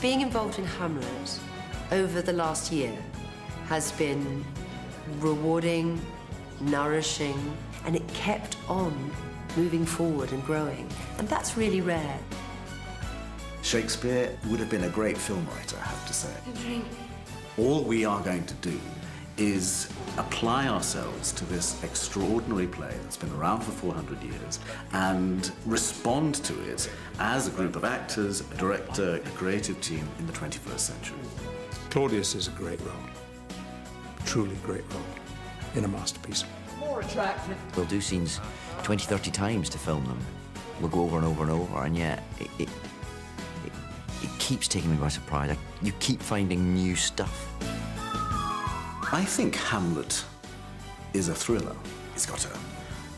being involved in Hamlet over the last year has been rewarding, nourishing, and it kept on moving forward and growing. And that's really rare. Shakespeare would have been a great film writer, I have to say. All we are going to do is apply ourselves to this extraordinary play that's been around for 400 years and respond to it as a group of actors, a director, a creative team in the 21st century. Claudius is a great role, truly great role in a masterpiece. More attractive. We'll do scenes 20, 30 times to film them. We'll go over and over and over, and yet it keeps taking me by surprise. You keep finding new stuff. I think Hamlet is a thriller. It's got a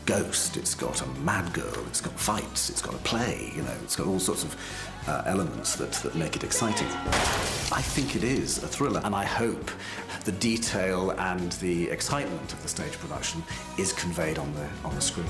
ghost, it's got a mad girl, it's got fights, it's got a play, you know, it's got all sorts of elements that make it exciting. I think it is a thriller, and I hope the detail and the excitement of the stage production is conveyed on the screen.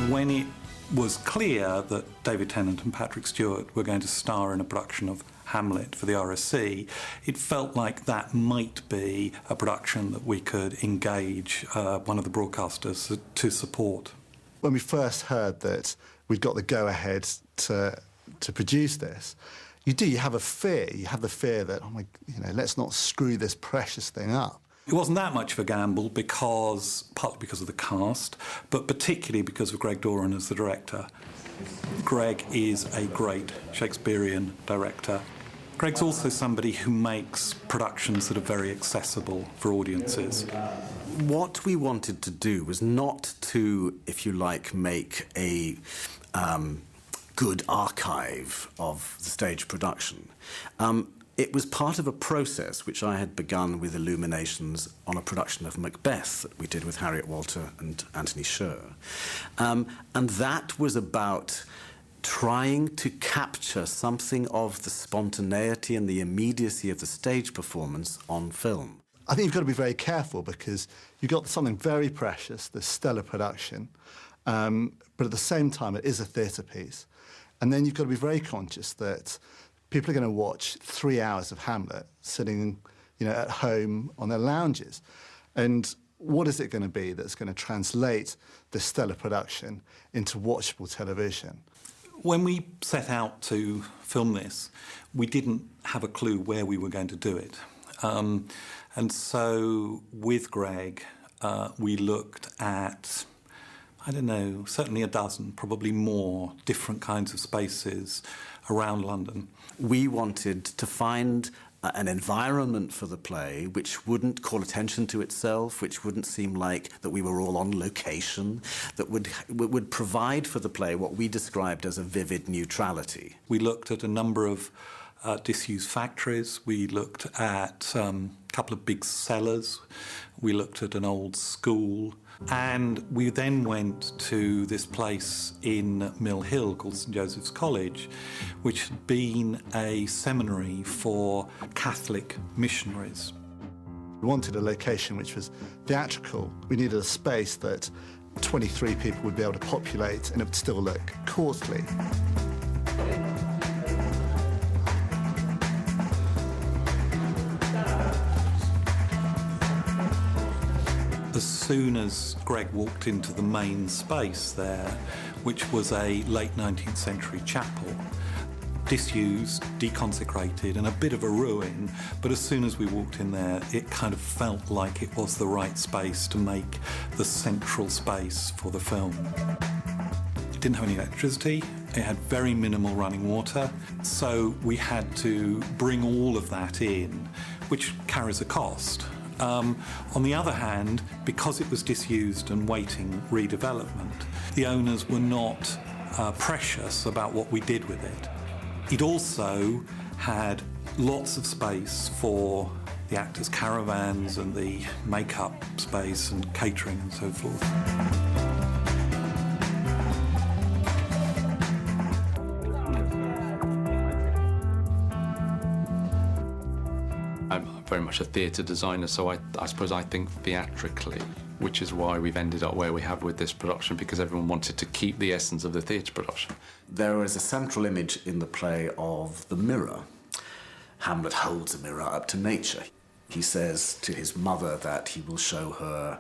When it was clear that David Tennant and Patric Stewart were going to star in a production of Hamlet for the RSC, it felt like that might be a production that we could engage one of the broadcasters to support. When we first heard that we'd got the go-ahead to produce this, you have a fear. You have the fear that, oh my, let's not screw this precious thing up. It wasn't that much of a gamble partly because of the cast, but particularly because of Greg Doran as the director. Greg is a great Shakespearean director. Greg's also somebody who makes productions that are very accessible for audiences. What we wanted to do was not to, if you like, make a good archive of the stage production. It was part of a process which I had begun with Illuminations on a production of Macbeth that we did with Harriet Walter and Anthony Sher. And that was about trying to capture something of the spontaneity and the immediacy of the stage performance on film. I think you've got to be very careful because you've got something very precious, this stellar production, but at the same time it is a theatre piece. And then you've got to be very conscious that people are going to watch 3 hours of Hamlet sitting, at home on their lounges. And what is it going to be that's going to translate this stellar production into watchable television? When we set out to film this, we didn't have a clue where we were going to do it. And so with Greg, we looked at, I don't know, certainly a dozen, probably more, different kinds of spaces around London. We wanted to find an environment for the play which wouldn't call attention to itself, which wouldn't seem like that we were all on location, that would provide for the play what we described as a vivid neutrality. We looked at a number of disused factories. We looked at a couple of big cellars. We looked at an old school. And we then went to this place in Mill Hill called St Joseph's College, which had been a seminary for Catholic missionaries. We wanted a location which was theatrical. We needed a space that 23 people would be able to populate and it would still look courtly. As soon as Greg walked into the main space there, which was a late 19th century chapel, disused, deconsecrated, and a bit of a ruin, but as soon as we walked in there, it kind of felt like it was the right space to make the central space for the film. It didn't have any electricity, it had very minimal running water, so we had to bring all of that in, which carries a cost. On the other hand, because it was disused and waiting redevelopment, the owners were not precious about what we did with it. It also had lots of space for the actors' caravans and the make-up space and catering and so forth. I'm very much a theatre designer, so I suppose I think theatrically, which is why we've ended up where we have with this production, because everyone wanted to keep the essence of the theatre production. There is a central image in the play of the mirror. Hamlet holds a mirror up to nature. He says to his mother that he will show her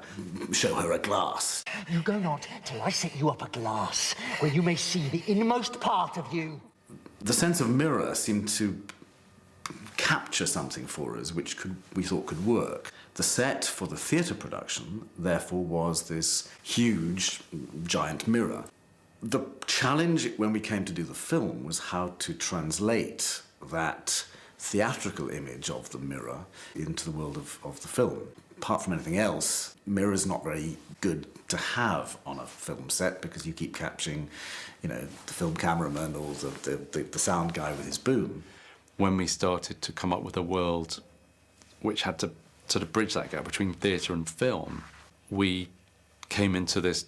a glass. You go not till I set you up a glass where you may see the inmost part of you. The sense of mirror seemed to capture something for us which we thought could work. The set for the theatre production, therefore, was this huge, giant mirror. The challenge when we came to do the film was how to translate that theatrical image of the mirror into the world of the film. Apart from anything else, mirror's not very good to have on a film set because you keep capturing, the film cameraman or the sound guy with his boom. When we started to come up with a world which had to sort of bridge that gap between theatre and film, we came into this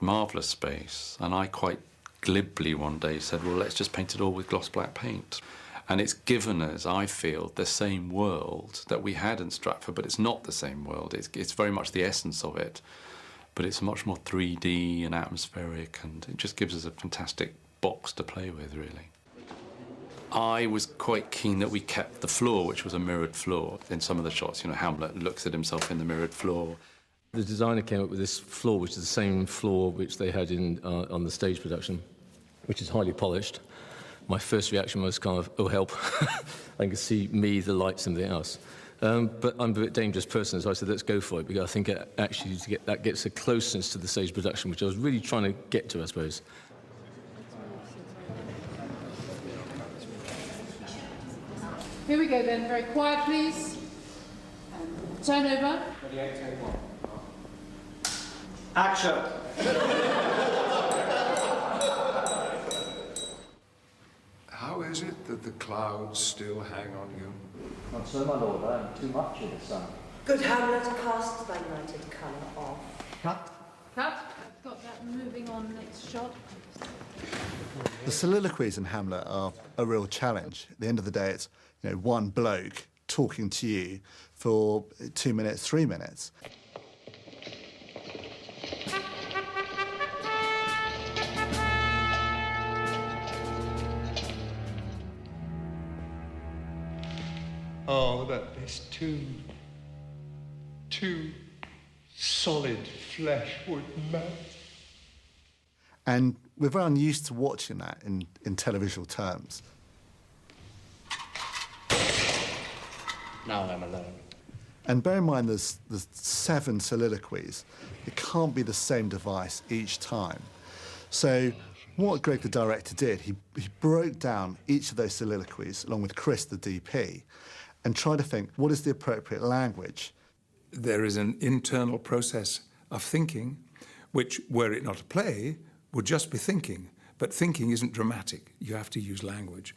marvellous space, and I quite glibly one day said, well, let's just paint it all with gloss black paint. And it's given us, I feel, the same world that we had in Stratford, but it's not the same world. It's very much the essence of it, but it's much more 3D and atmospheric, and it just gives us a fantastic box to play with, really. I was quite keen that we kept the floor, which was a mirrored floor. In some of the shots, Hamlet looks at himself in the mirrored floor. The designer came up with this floor, which is the same floor which they had on the stage production, which is highly polished. My first reaction was kind of, oh, help. I can see me, the lights, and everything else. But I'm a bit dangerous person, so I said, let's go for it, because I think that gets a closeness to the stage production, which I was really trying to get to, I suppose. Here we go then, very quiet please. Turn over. Ready, take one. Action! How is it that the clouds still hang on you? Not so, my lord. I am too much of the sun. Good Hamlet, cast thy lighted colour off. Cut. Cut. I've got that moving on next shot. The soliloquies in Hamlet are a real challenge. At the end of the day, it's one bloke talking to you for 2 minutes, 3 minutes. Oh, that this too solid flesh would melt. And we're very unused to watching that in televisual terms. Now I'm alone. And bear in mind, there's 7 soliloquies. It can't be the same device each time. So what Greg, the director, did, he broke down each of those soliloquies, along with Chris, the DP, and tried to think, what is the appropriate language? There is an internal process of thinking, which, were it not a play, would just be thinking. But thinking isn't dramatic. You have to use language.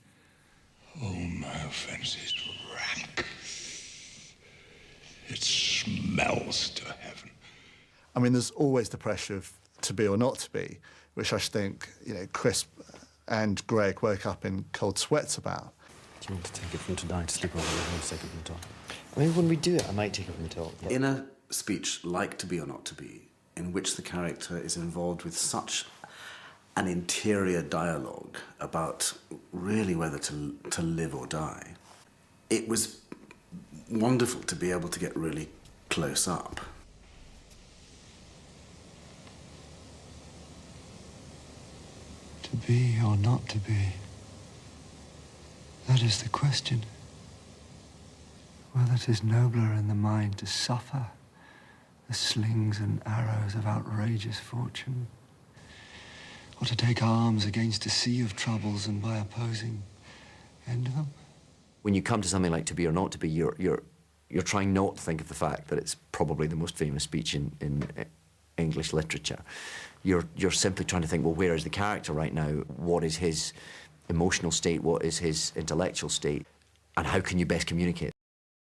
Oh, my offence is rank. It smells to heaven. I mean, there's always the pressure of to be or not to be, which I think, Chris and Greg woke up in cold sweats about. Do you want to take it from tonight to sleep over? Or take it from the top? I mean, when we do it, I might take it from the top. In a speech like To Be or Not to Be, in which the character is involved with such an interior dialogue about really whether to live or die, it was wonderful to be able to get really close up. To be or not to be? That is the question. Whether it is nobler in the mind to suffer the slings and arrows of outrageous fortune, or to take arms against a sea of troubles and by opposing end them. When you come to something like To Be or Not to Be, you're trying not to think of the fact that it's probably the most famous speech in English literature. You're simply trying to think, well, where is the character right now? What is his emotional state? What is his intellectual state? And how can you best communicate?